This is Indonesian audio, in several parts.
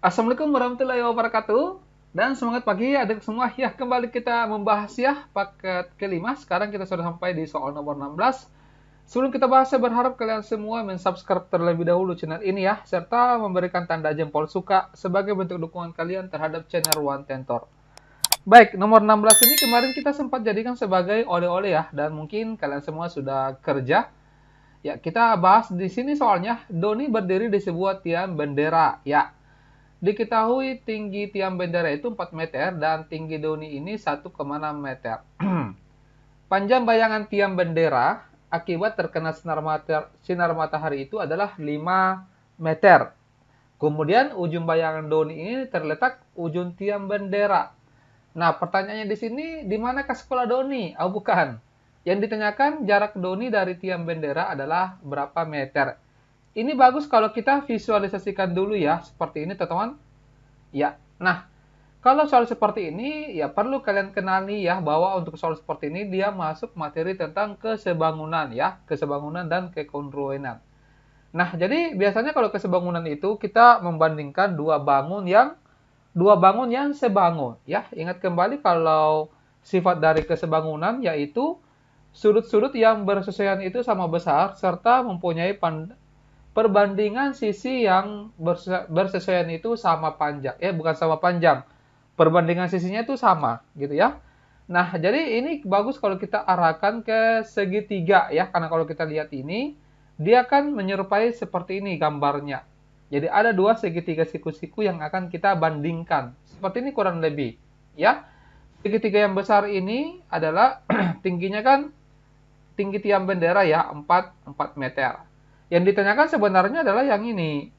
Assalamualaikum warahmatullahi wabarakatuh. Dan semangat pagi adik semua. Ya, kembali kita membahas ya paket kelima. Sekarang kita sudah sampai di soal nomor 16. Sebelum kita bahas, saya berharap kalian semua mensubscribe terlebih dahulu channel ini ya, serta memberikan tanda jempol suka sebagai bentuk dukungan kalian terhadap channel One Tentor. Baik, nomor 16 ini kemarin kita sempat jadikan sebagai oleh-oleh ya, dan mungkin kalian semua sudah kerja. Ya, kita bahas di sini soalnya Doni berdiri di sebuah tiang bendera. Ya, diketahui tinggi tiang bendera itu 4 meter dan tinggi Doni ini 1,6 meter. Panjang bayangan tiang bendera akibat terkena sinar matahari itu adalah 5 meter. Kemudian ujung bayangan Doni ini terletak ujung tiang bendera. Nah, pertanyaannya di sini, di manakah sekolah Doni? Oh, bukan. Yang ditanyakan jarak Doni dari tiang bendera adalah berapa meter. Ini bagus kalau kita visualisasikan dulu ya, seperti ini teman-teman. Ya, nah, kalau soal seperti ini, ya perlu kalian kenali ya, bahwa untuk soal seperti ini, dia masuk materi tentang kesebangunan ya, kesebangunan dan kekongruenan. Nah, jadi biasanya kalau kesebangunan itu, kita membandingkan dua bangun yang sebangun ya. Ingat kembali kalau sifat dari kesebangunan yaitu sudut-sudut yang bersesuaian itu sama besar serta mempunyai perbandingan sisi yang bersesuaian itu sama panjang. Bukan sama panjang. Perbandingan sisinya itu sama gitu ya. Nah, jadi ini bagus kalau kita arahkan ke segitiga ya, karena kalau kita lihat ini dia kan menyerupai seperti ini gambarnya. Jadi ada dua segitiga siku-siku yang akan kita bandingkan. Seperti ini kurang lebih ya. Segitiga yang besar ini adalah tingginya kan tinggi tiang bendera ya, 4 meter. Yang ditanyakan sebenarnya adalah yang ini.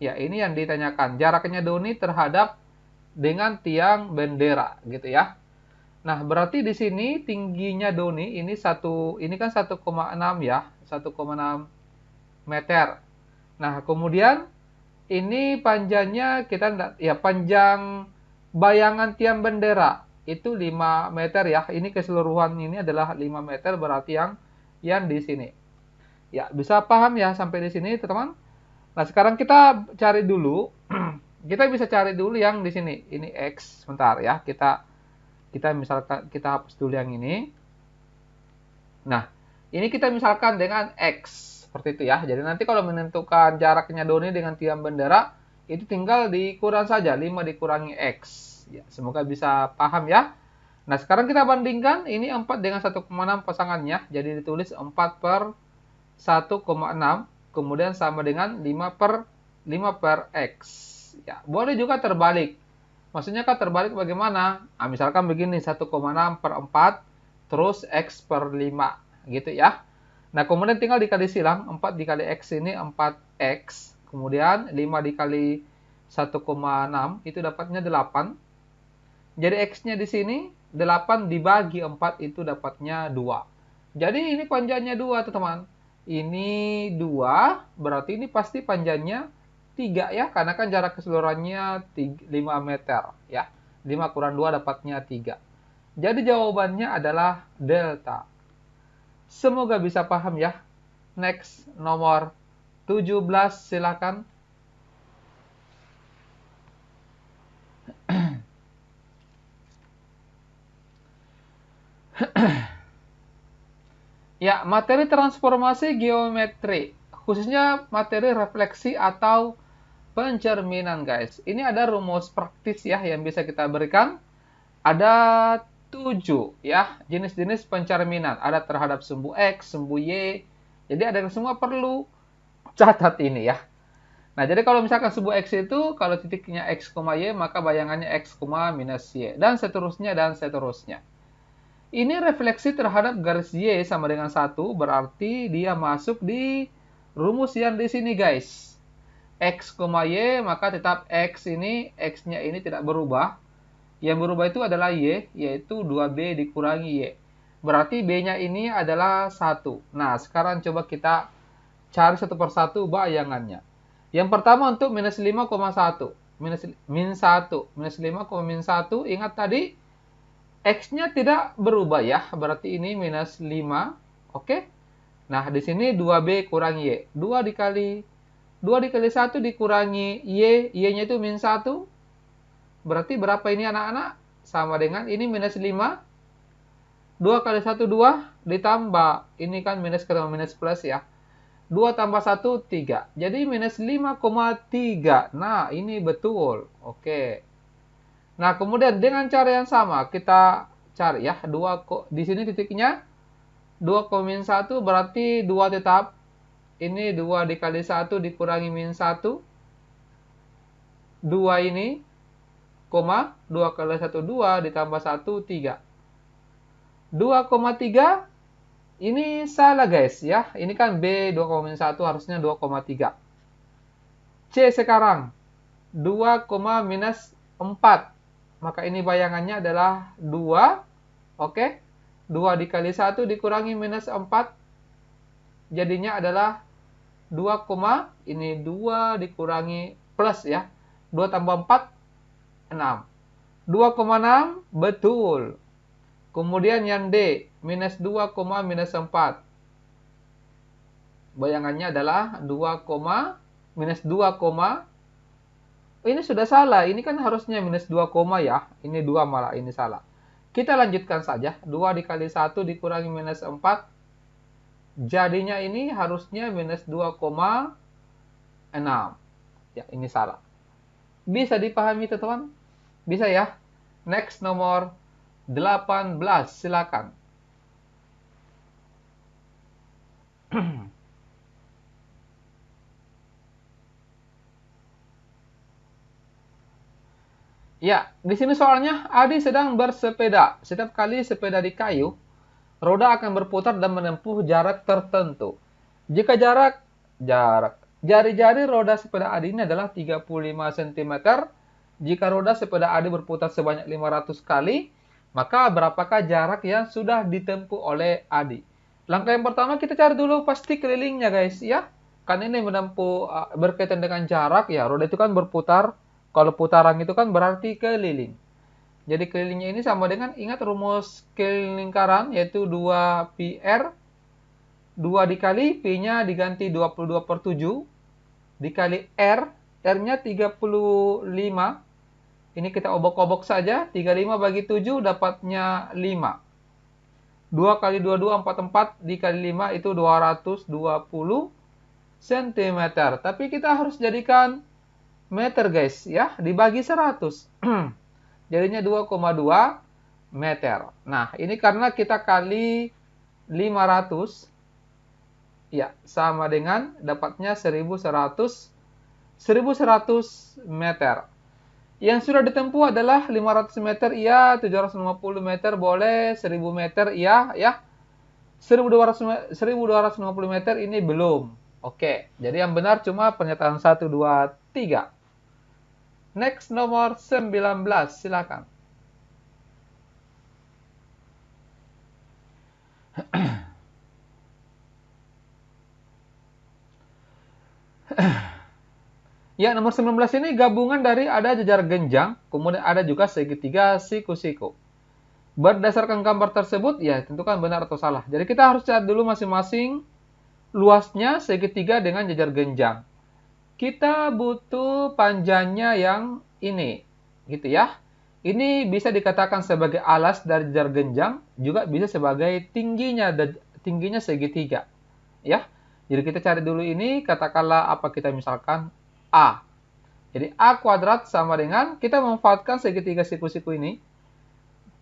Ya, ini yang ditanyakan. Jaraknya Doni terhadap dengan tiang bendera gitu ya. Nah, berarti di sini tingginya Doni ini kan 1,6 ya, 1,6 meter. Nah, kemudian ini panjangnya panjang bayangan tiang bendera itu 5 meter ya. Ini keseluruhan ini adalah 5 meter berarti yang di sini. Ya, bisa paham ya sampai di sini, teman-teman? Nah, sekarang kita cari dulu. Kita bisa cari dulu yang di sini. Ini X. Sebentar ya. Kita misalkan kita hapus dulu yang ini. Nah, ini kita misalkan dengan X. Seperti itu ya. Jadi nanti kalau menentukan jaraknya Doni dengan tiang bendera, itu tinggal dikurang saja. 5 dikurangi X. Ya, semoga bisa paham ya. Nah, sekarang kita bandingkan. Ini 4 dengan 1,6 pasangannya. Jadi ditulis 4 per 1,6 kemudian sama dengan 5 per X. Ya, boleh juga terbalik. Maksudnya kan terbalik bagaimana? Nah, misalkan begini, 1,6 per 4 terus X per 5 gitu ya. Nah, kemudian tinggal dikali silang, 4 dikali X ini 4X. Kemudian 5 dikali 1,6 itu dapatnya 8. Jadi X-nya di sini 8 dibagi 4 itu dapatnya 2. Jadi ini panjangnya 2, teman-teman. Ini 2, berarti ini pasti panjangnya 3 ya, karena kan jarak keseluruhannya 5 meter ya. 5 kurang 2 dapatnya 3. Jadi jawabannya adalah delta. Semoga bisa paham ya. Next, nomor 17 silakan. Ya, materi transformasi geometri, khususnya materi refleksi atau pencerminan, guys. Ini ada rumus praktis ya yang bisa kita berikan. Ada 7 ya jenis-jenis pencerminan. Ada terhadap sumbu X, sumbu Y. Jadi ada semua perlu catat ini ya. Nah, jadi kalau misalkan sumbu X itu kalau titiknya X, Y, maka bayangannya X, minus Y. Dan seterusnya dan seterusnya. Ini refleksi terhadap garis Y sama dengan 1, berarti dia masuk di rumus yang di sini, guys. X, Y, maka tetap X-nya ini tidak berubah. Yang berubah itu adalah Y, yaitu 2B dikurangi Y. Berarti B-nya ini adalah 1. Nah, sekarang coba kita cari satu persatu bayangannya. Yang pertama untuk minus 5,1. Min 1. Minus 5,1, ingat tadi X-nya tidak berubah ya, berarti ini minus 5, oke? Nah, di sini 2B kurang Y. 2 dikali 2 dikali 1 dikurangi Y, Y-nya itu min 1. Berarti berapa ini anak-anak? Sama dengan ini minus 5. 2 kali 1, 2. Ditambah. Ini kan minus ketemu minus plus ya. 2 tambah 1, 3. Jadi minus 5,3. Nah, ini betul. Oke. Nah, kemudian dengan cara yang sama, kita cari ya. Di sini titiknya 2,1 berarti 2 tetap. Ini 2 dikali 1 dikurangi min 1. 2 ini, 2 kali 1, 2 ditambah 1, 3. 2,3 ini salah guys ya. Ini kan B 2,1 harusnya 2,3. C sekarang 2, minus 4. Maka ini bayangannya adalah 2. Oke. 2 dikali 1 dikurangi minus 4. Jadinya adalah 2, ini 2 dikurangi plus ya. 2 tambah 4, 6. 2,6 betul. Kemudian yang D, minus 2, minus 4. Bayangannya adalah 2, minus 2, ini sudah salah. Ini kan harusnya minus 2, ya. Ini 2 malah, ini salah. Kita lanjutkan saja. 2 dikali 1 dikurangi minus 4. Jadinya ini harusnya minus 2,6. Ya, ini salah. Bisa dipahami teman-teman? Bisa ya? Next nomor 18, silakan. Ya, di sini soalnya Adi sedang bersepeda. Setiap kali sepeda di kayu, roda akan berputar dan menempuh jarak tertentu. Jika jari-jari roda sepeda Adi ini adalah 35 cm, jika roda sepeda Adi berputar sebanyak 500 kali, maka berapakah jarak yang sudah ditempuh oleh Adi? Langkah yang pertama kita cari dulu pasti kelilingnya guys ya. Kan ini menempuh berkaitan dengan jarak ya. Roda itu kan berputar. Kalau putaran itu kan berarti keliling. Jadi kelilingnya ini sama dengan, ingat rumus keliling lingkaran, yaitu 2πr. 2 dikali, P-nya diganti 22/7. Dikali R, R-nya 35. Ini kita obok-obok saja. 35 bagi 7 dapatnya 5. 2 kali 2, 44. Dikali 5 itu 220 cm. Tapi kita harus jadikan meter guys ya, dibagi 100. Jadinya 2,2 meter. Nah, ini karena kita kali 500 ya, sama dengan dapatnya 1100 meter. Yang sudah ditempuh adalah 500 meter iya, 750 meter boleh, 1000 meter iya ya. 1250 meter ini belum. Oke, jadi yang benar cuma pernyataan 1, 2, 3. Next nomor 19, silakan. Ya, nomor 19 ini gabungan dari ada jajar genjang, kemudian ada juga segitiga siku-siku. Berdasarkan gambar tersebut, ya tentukan benar atau salah. Jadi kita harus cari dulu masing-masing luasnya segitiga dengan jajar genjang. Kita butuh panjangnya yang ini, gitu ya. Ini bisa dikatakan sebagai alas dari jajar genjang, juga bisa sebagai tingginya segitiga, ya. Jadi kita cari dulu ini, katakanlah apa kita misalkan A. Jadi A kuadrat sama dengan, kita memanfaatkan segitiga siku-siku ini,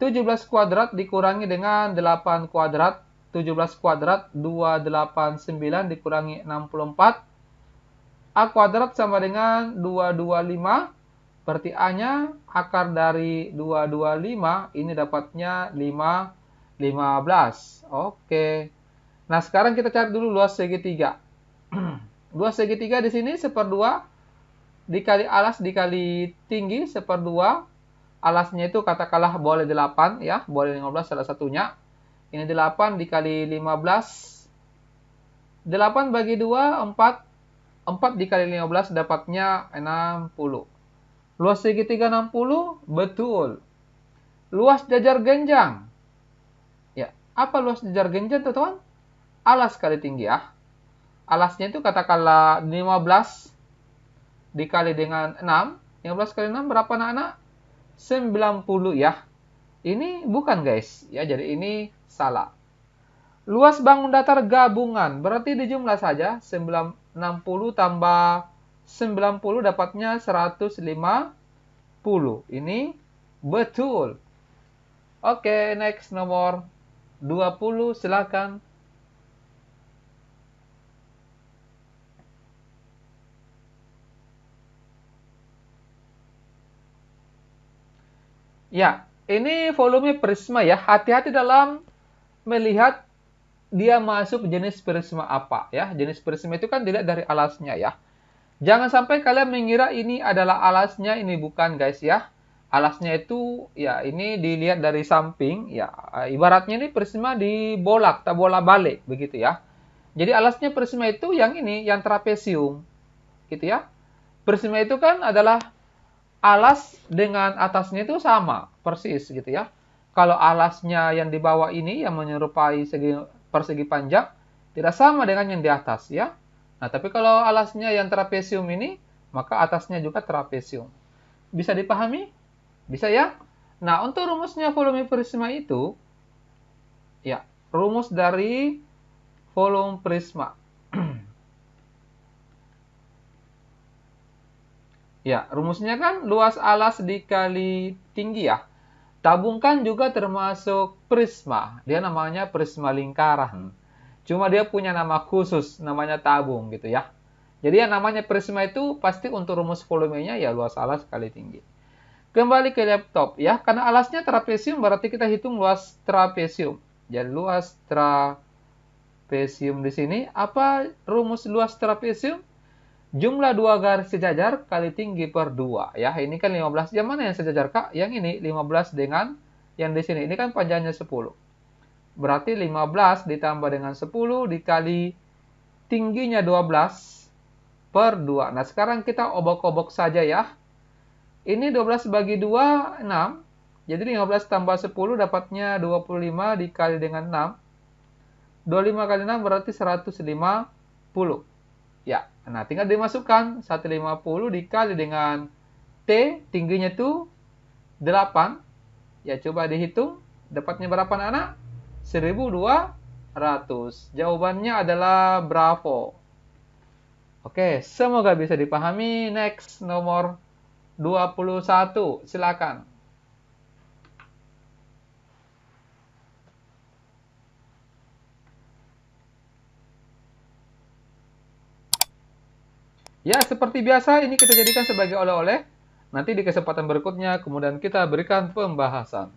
17 kuadrat dikurangi dengan 8 kuadrat, 17 kuadrat 289 dikurangi 64, A kuadrat sama dengan 225, berarti A-nya akar dari 225, ini dapatnya 15. Oke. Nah, sekarang kita cari dulu luas segitiga. Luas segitiga di sini 1/2, dikali alas dikali tinggi 1/2. Alasnya itu katakanlah boleh 8, ya, boleh 15 salah satunya. Ini 8 dikali 15. 8 bagi 2, 4. 4 dikali 15 dapatnya 60. Luas segitiga 60? Betul. Luas jajar genjang. Ya, apa luas jajar genjang, teman-teman? Alas kali tinggi ya. Alasnya itu katakanlah 15. dikali dengan 6. 15 kali 6 berapa anak-anak? 90 ya. Ini bukan guys. Ya, jadi ini salah. Luas bangun datar gabungan. Berarti dijumlah saja. 60 tambah 90 dapatnya 150. Ini betul. Oke, next nomor 20 silakan. Ya, ini volume prisma ya. Hati-hati dalam melihat dia masuk jenis prisma apa ya. Jenis prisma itu kan dilihat dari alasnya ya. Jangan sampai kalian mengira ini adalah alasnya, ini bukan guys ya. Alasnya itu ya ini dilihat dari samping ya. Ibaratnya ini prisma dibolak, tak bola balik begitu ya. Jadi alasnya prisma itu yang ini, yang trapesium gitu ya. Prisma itu kan adalah alas dengan atasnya itu sama, persis gitu ya. Kalau alasnya yang di bawah ini yang menyerupai persegi panjang, tidak sama dengan yang di atas ya. Nah, tapi kalau alasnya yang trapesium ini, maka atasnya juga trapesium. Bisa dipahami? Bisa ya? Nah, untuk rumusnya volume prisma itu, ya, rumus dari volume prisma. Ya, rumusnya kan luas alas dikali tinggi ya. Tabung kan juga termasuk prisma. Dia namanya prisma lingkaran. Cuma dia punya nama khusus, namanya tabung gitu ya. Jadi yang namanya prisma itu pasti untuk rumus volumenya ya luas alas kali tinggi. Kembali ke laptop ya, karena alasnya trapesium berarti kita hitung luas trapesium. Jadi luas trapesium di sini, apa rumus luas trapesium? Jumlah dua garis sejajar kali tinggi per 2 ya. Ini kan 15. Yang mana yang sejajar Kak? Yang ini 15 dengan yang di sini. Ini kan panjangnya 10. Berarti 15 ditambah dengan 10 dikali tingginya 12 per 2. Nah, sekarang kita obok-obok saja ya. Ini 12 bagi 2, 6. Jadi 15 tambah 10 dapatnya 25 dikali dengan 6. 25 kali 6 berarti 150. Ya, nah tinggal dimasukkan 150 dikali dengan T, tingginya itu 8. Ya, coba dihitung. Dapatnya berapa anak-anak? 1200. Jawabannya adalah bravo. Oke, semoga bisa dipahami. Next, nomor 21. Silakan. Ya, seperti biasa ini kita jadikan sebagai oleh-oleh. Nanti di kesempatan berikutnya kemudian kita berikan pembahasan.